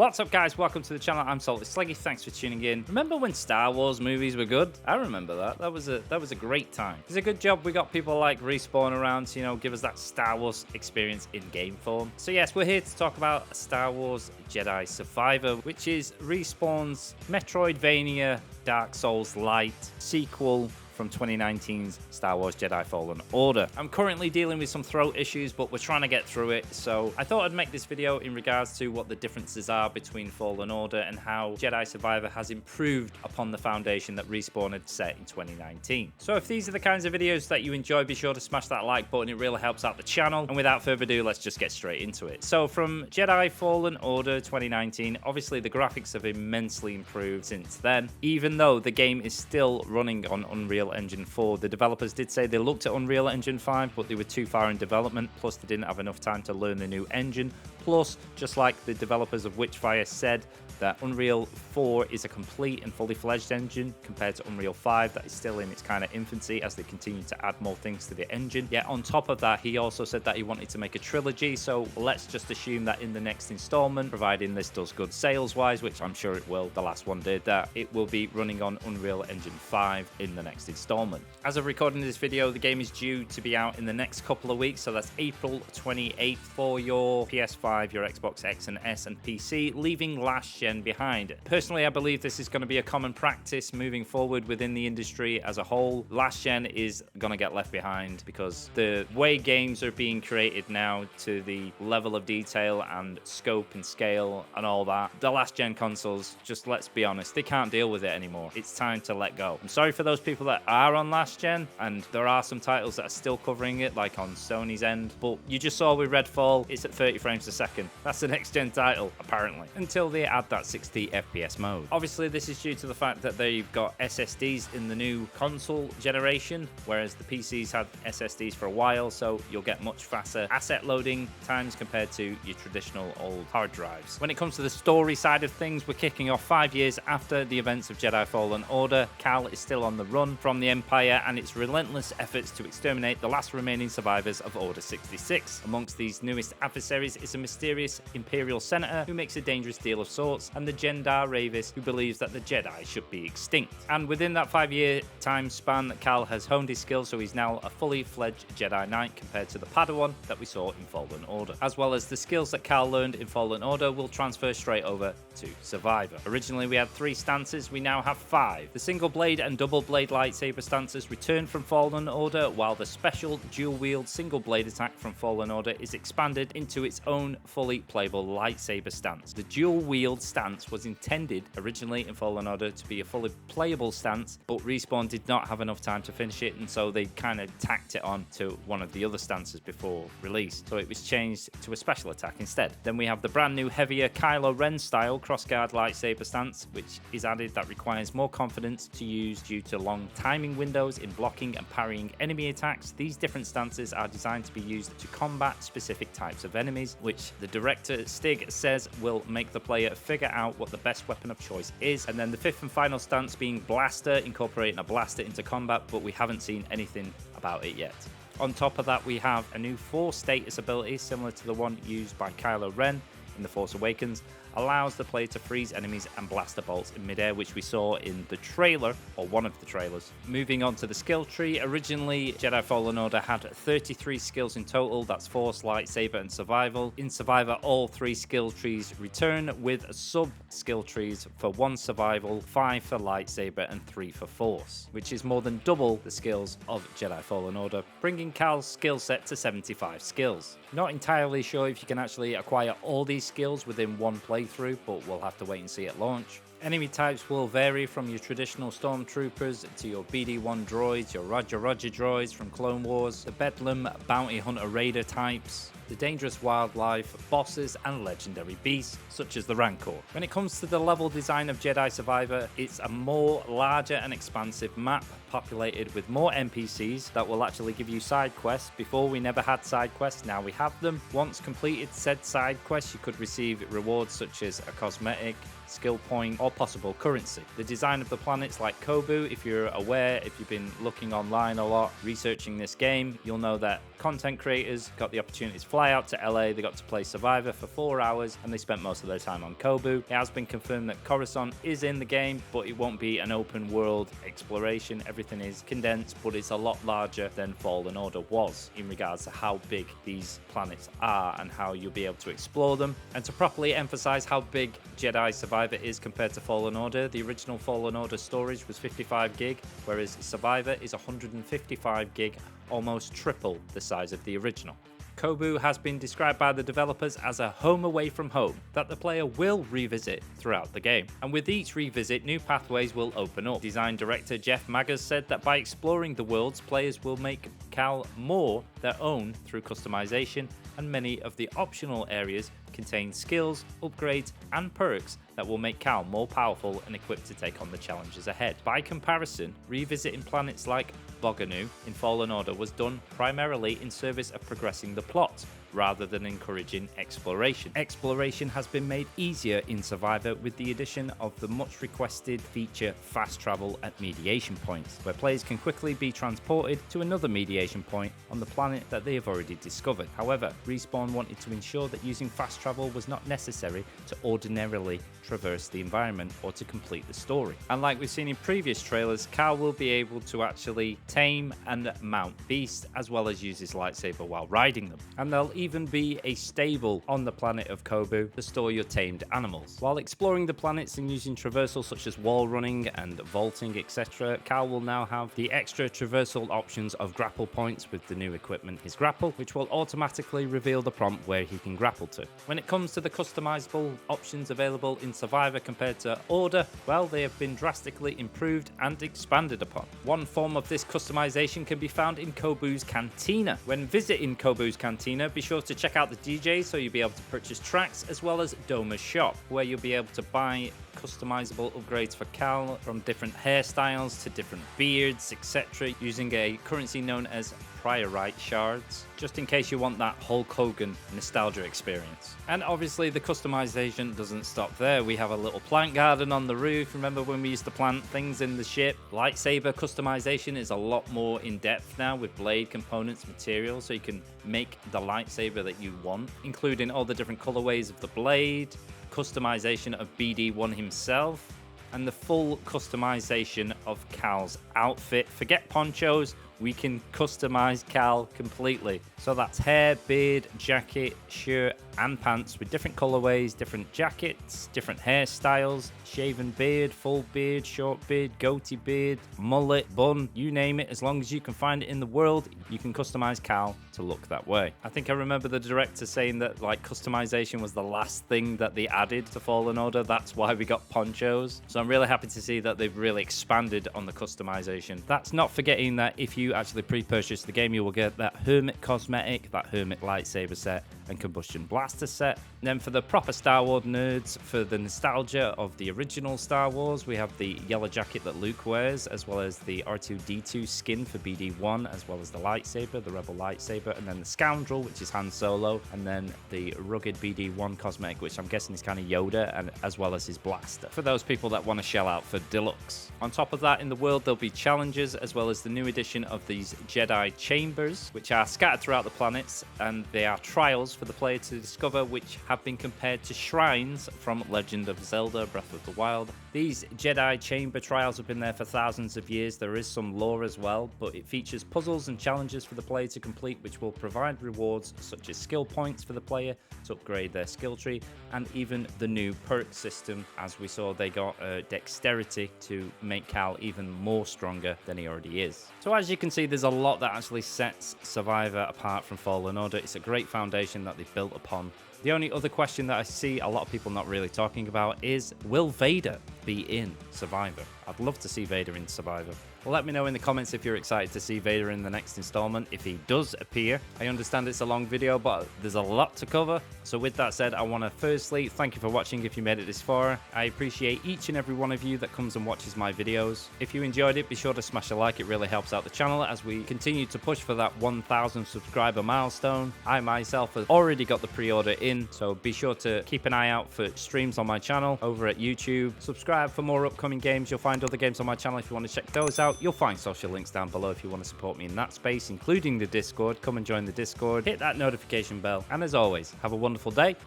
What's up, guys? Welcome to the channel. I'm Salty Sleggy. Thanks for tuning in. Remember when Star Wars movies were good? I remember that. That was a great time. It's a good job we got people like Respawn around to, give us that Star Wars experience in game form. So yes, we're here to talk about Star Wars Jedi Survivor, which is Respawn's Metroidvania Dark Souls Light sequel from 2019's Star Wars Jedi Fallen Order. I'm currently dealing with some throat issues, but we're trying to get through it, so I thought I'd make this video in regards to what the differences are between Fallen Order and how Jedi Survivor has improved upon the foundation that Respawn had set in 2019. So if these are the kinds of videos that you enjoy, be sure to smash that like button. It really helps out the channel. And without further ado, let's just get straight into it. So from Jedi Fallen Order 2019, obviously the graphics have immensely improved since then, even though the game is still running on Unreal Engine 4. The developers did say they looked at Unreal Engine 5, but they were too far in development, plus they didn't have enough time to learn the new engine. Plus, just like the developers of Witchfire said, that Unreal 4 is a complete and fully fledged engine compared to Unreal 5 that is still in its kind of infancy as they continue to add more things to the engine. Yet on top of that, he also said that he wanted to make a trilogy, so let's just assume that in the next installment, providing this does good sales wise, which I'm sure it will, the last one did, that it will be running on Unreal Engine 5 in the next installment. As of recording this video, the game is due to be out in the next couple of weeks, so that's April 28th for your PS5, your Xbox X and S and PC, leaving last gen behind. Personally, I believe this is going to be a common practice moving forward within the industry as a whole. Last gen is going to get left behind because the way games are being created now, to the level of detail and scope and scale and all that, the last gen consoles, just let's be honest, they can't deal with it anymore. It's time to let go. I'm sorry for those people that are on last gen, and there are some titles that are still covering it, like on Sony's end, but you just saw with Redfall, it's at 30 frames a second. That's the next gen title, apparently, until they add that 60 FPS mode. Obviously, this is due to the fact that they've got SSDs in the new console generation, whereas the PCs had SSDs for a while, so you'll get much faster asset loading times compared to your traditional old hard drives. When it comes to the story side of things, we're kicking off 5 years after the events of Jedi Fallen Order. Cal is still on the run from the Empire and its relentless efforts to exterminate the last remaining survivors of Order 66. Amongst these newest adversaries is a mysterious Imperial Senator who makes a dangerous deal of sorts, and the Jendar Ravis who believes that the Jedi should be extinct. And within that 5-year time span, Cal has honed his skills, so he's now a fully fledged Jedi Knight compared to the Padawan that we saw in Fallen Order. As well as the skills that Cal learned in Fallen Order will transfer straight over to Survivor. Originally we had 3 stances, we now have 5. The single blade and double blade lightsaber stances return from Fallen Order, while the special dual wield single blade attack from Fallen Order is expanded into its own fully playable lightsaber stance. The dual wield stance was intended originally in Fallen Order to be a fully playable stance, but Respawn did not have enough time to finish it, and so they kind of tacked it on to one of the other stances before release, so it was changed to a special attack instead. Then we have the brand new heavier Kylo Ren style crossguard lightsaber stance, which is added, that requires more confidence to use due to long timing windows in blocking and parrying enemy attacks. These different stances are designed to be used to combat specific types of enemies, which the director Stig says will make the player figure out what the best weapon of choice is. And then the 5th and final stance being Blaster, incorporating a blaster into combat, but we haven't seen anything about it yet. On top of that, we have a new Force status ability similar to the one used by Kylo Ren in The Force Awakens, allows the player to freeze enemies and blaster bolts in midair, which we saw in the trailer, or one of the trailers. Moving on to the skill tree, originally Jedi Fallen Order had 33 skills in total, that's Force, Lightsaber and Survival. In Survivor, all 3 skill trees return, with sub-skill trees for 1 Survival, 5 for Lightsaber and 3 for Force, which is more than double the skills of Jedi Fallen Order, bringing Cal's skill set to 75 skills. Not entirely sure if you can actually acquire all these skills within one playthrough, but we'll have to wait and see at launch. Enemy types will vary from your traditional stormtroopers to your BD-1 droids, your Roger droids from Clone Wars, the Bedlam Bounty Hunter Raider types, the dangerous wildlife, bosses and legendary beasts such as the Rancor. When it comes to the level design of Jedi Survivor, it's a more larger and expansive map populated with more NPCs that will actually give you side quests. Before we never had side quests, now we have them. Once completed said side quests, you could receive rewards such as a cosmetic, skill point, or possible currency. The design of the planets like Kobu, if you're aware, if you've been looking online a lot, researching this game, you'll know that content creators got the opportunity to fly out to LA, they got to play Survivor for 4 hours, and they spent most of their time on Kobu. It has been confirmed that Coruscant is in the game, but it won't be an open world exploration. Everything is condensed, but it's a lot larger than Fallen Order was in regards to how big these planets are and how you'll be able to explore them. And to properly emphasize how big Jedi Survivor is compared to Fallen Order, the original Fallen Order storage was 55 gig, whereas Survivor is 155 gig, almost triple the size of the original. Kobu has been described by the developers as a home away from home that the player will revisit throughout the game. And with each revisit, new pathways will open up. Design director Jeff Maggers said that by exploring the worlds, players will make Cal more their own through customization, and many of the optional areas contain skills, upgrades, and perks that will make Cal more powerful and equipped to take on the challenges ahead. By comparison, revisiting planets like Boganu in Fallen Order was done primarily in service of progressing the plot, rather than encouraging exploration. Exploration has been made easier in Survivor with the addition of the much requested feature fast travel at mediation points, where players can quickly be transported to another mediation point on the planet that they have already discovered. However, Respawn wanted to ensure that using fast travel was not necessary to ordinarily traverse the environment or to complete the story. And like we've seen in previous trailers, Cal will be able to actually tame and mount beasts as well as use his lightsaber while riding them. And there'll even be a stable on the planet of Kobu to store your tamed animals. While exploring the planets and using traversal such as wall running and vaulting, etc., Cal will now have the extra traversal options of grapple points with the new equipment, his grapple, which will automatically reveal the prompt where he can grapple to. When it comes to the customizable options available in Survivor compared to Order, well, they have been drastically improved and expanded upon. One form of this customization can be found in Kobu's Cantina. When visiting Kobu's Cantina, be sure to check out the DJ so you'll be able to purchase tracks, as well as Doma's shop, where you'll be able to buy customizable upgrades for Cal, from different hairstyles to different beards, etc., using a currency known as priorite shards, just in case you want that Hulk Hogan nostalgia experience. And obviously the customization doesn't stop there. We have a little plant garden on the roof. Remember when we used to plant things in the ship? Lightsaber customization is a lot more in depth now with blade components, materials, so you can make the lightsaber that you want, including all the different colorways of the blade, customization of BD1 himself, and the full customization of Cal's outfit. Forget ponchos, we can customize Cal completely. So that's hair, beard, jacket, shirt, and pants with different colorways, different jackets, different hairstyles, shaven beard, full beard, short beard, goatee beard, mullet, bun, you name it. As long as you can find it in the world, you can customize Cal to look that way. I think I remember the director saying that like customization was the last thing that they added to Fallen Order. That's why we got ponchos. So I'm really happy to see that they've really expanded on the customization. That's not forgetting that if you actually pre-purchase the game, you will get that Hermit cosmetic, that Hermit lightsaber set, and Combustion Blaster set. And then for the proper Star Wars nerds, for the nostalgia of the original Star Wars, we have the yellow jacket that Luke wears, as well as the R2-D2 skin for BD1, as well as the lightsaber, the Rebel lightsaber, and then the Scoundrel, which is Han Solo, and then the rugged BD1 cosmetic, which I'm guessing is kind of Yoda, and as well as his blaster, for those people that want to shell out for deluxe. On top of that, in the world, there'll be challenges, as well as the new addition of these Jedi chambers, which are scattered throughout the planets, and they are trials for the player to discover, which have been compared to shrines from Legend of Zelda Breath of the Wild. These Jedi chamber trials have been there for thousands of years. There is some lore as well, but it features puzzles and challenges for the player to complete, which will provide rewards such as skill points for the player to upgrade their skill tree, and even the new perk system. As we saw, they got dexterity to make Cal even more stronger than he already is. So as you can see, there's a lot that actually sets Survivor apart from Fallen Order. It's a great foundation that they've built upon. The only other question that I see a lot of people not really talking about is, will Vader be in Survivor? I'd love to see Vader in Survivor. Let me know in the comments if you're excited to see Vader in the next installment, if he does appear. I understand it's a long video, but there's a lot to cover. So with that said, I want to firstly thank you for watching if you made it this far. I appreciate each and every one of you that comes and watches my videos. If you enjoyed it, be sure to smash a like. It really helps out the channel as we continue to push for that 1,000 subscriber milestone. I myself have already got the pre-order in, so be sure to keep an eye out for streams on my channel over at YouTube. Subscribe for more upcoming games. You'll find other games on my channel if you want to check those out. You'll find social links down below if you want to support me in that space, including the Discord. Come and join the Discord. Hit that notification bell. And as always, have a wonderful day.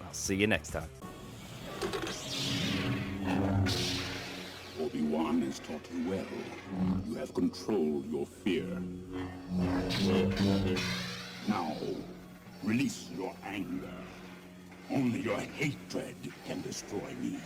I'll see you next time. Obi-Wan has taught you well. You have controlled your fear. Now, release your anger. Only your hatred can destroy me.